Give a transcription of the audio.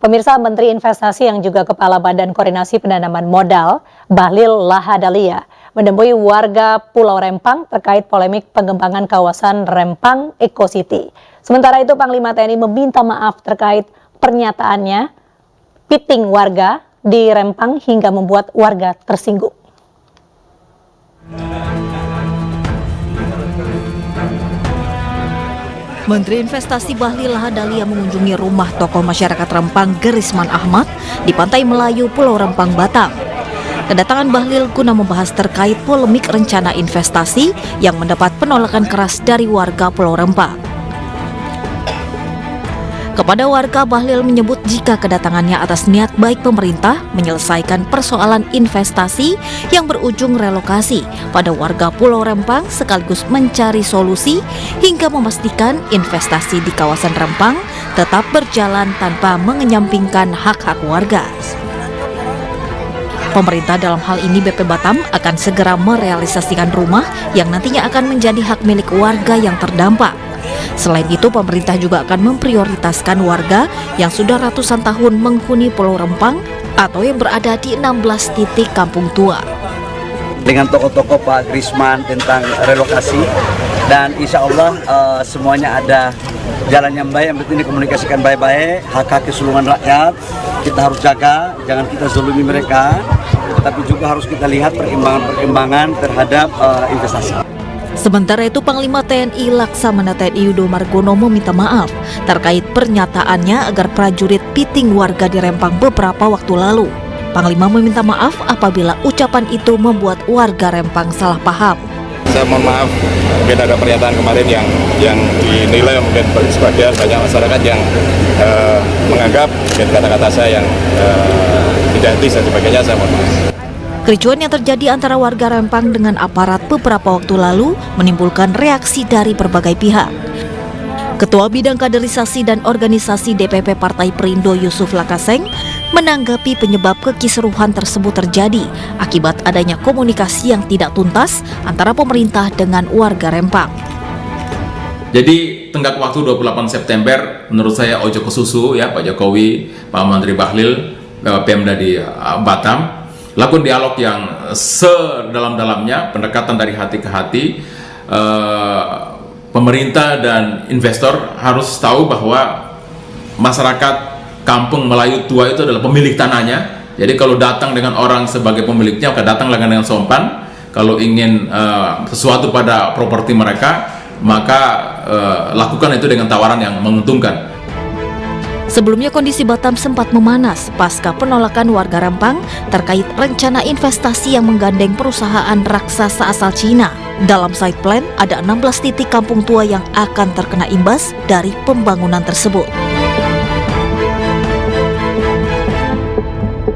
Pemirsa, Menteri Investasi yang juga Kepala Badan Koordinasi Penanaman Modal, Bahlil Lahadalia, menemui warga Pulau Rempang terkait polemik pengembangan kawasan Rempang Eco City. Sementara itu, Panglima TNI meminta maaf terkait pernyataannya piting warga di Rempang hingga membuat warga tersinggung. Menteri Investasi Bahlil Lahadalia mengunjungi rumah tokoh masyarakat Rempang Gerisman Ahmad di Pantai Melayu, Pulau Rempang, Batam. Kedatangan Bahlil guna membahas terkait polemik rencana investasi yang mendapat penolakan keras dari warga Pulau Rempang. Kepada warga, Bahlil menyebut jika kedatangannya atas niat baik pemerintah menyelesaikan persoalan investasi yang berujung relokasi pada warga Pulau Rempang sekaligus mencari solusi hingga memastikan investasi di kawasan Rempang tetap berjalan tanpa mengenyampingkan hak-hak warga. Pemerintah dalam hal ini BP Batam akan segera merealisasikan rumah yang nantinya akan menjadi hak milik warga yang terdampak. Selain itu, pemerintah juga akan memprioritaskan warga yang sudah ratusan tahun menghuni Pulau Rempang atau yang berada di 16 titik kampung tua. Dengan tokoh-tokoh Pak Gerisman tentang relokasi, dan insya Allah semuanya ada jalan yang baik, yang penting dikomunikasikan baik-baik, hak-hak keseluruhan rakyat kita harus jaga, jangan kita zalimi mereka, tapi juga harus kita lihat perkembangan terhadap investasi. Sementara itu, Panglima TNI Laksamana TNI Yudo Margono meminta maaf terkait pernyataannya agar prajurit piting warga di Rempang beberapa waktu lalu. Panglima meminta maaf apabila ucapan itu membuat warga Rempang salah paham. Saya mohon maaf, mungkin ada pernyataan kemarin yang dinilai mungkin sebagian banyak masyarakat yang menganggap kata-kata saya yang tidak etis dan sebagainya, saya mohon maaf. Kericuan yang terjadi antara warga Rempang dengan aparat beberapa waktu lalu menimbulkan reaksi dari berbagai pihak. Ketua Bidang Kaderisasi dan Organisasi DPP Partai Perindo Yusuf Lakaseng menanggapi penyebab kekisruhan tersebut terjadi akibat adanya komunikasi yang tidak tuntas antara pemerintah dengan warga Rempang. Jadi tenggat waktu 28 September menurut saya ojo ke susu ya Pak Jokowi, Pak Menteri Bahlil, Pemda di Batam lakukan dialog yang sedalam-dalamnya, pendekatan dari hati ke hati. Pemerintah dan investor harus tahu bahwa masyarakat kampung Melayu tua itu adalah pemilik tanahnya. Jadi kalau datang dengan orang sebagai pemiliknya, maka datanglah dengan sopan. Kalau ingin sesuatu pada properti mereka, maka lakukan itu dengan tawaran yang menguntungkan. Sebelumnya kondisi Batam sempat memanas pasca penolakan warga Rempang terkait rencana investasi yang menggandeng perusahaan raksasa asal Cina. Dalam site plan ada 16 titik kampung tua yang akan terkena imbas dari pembangunan tersebut.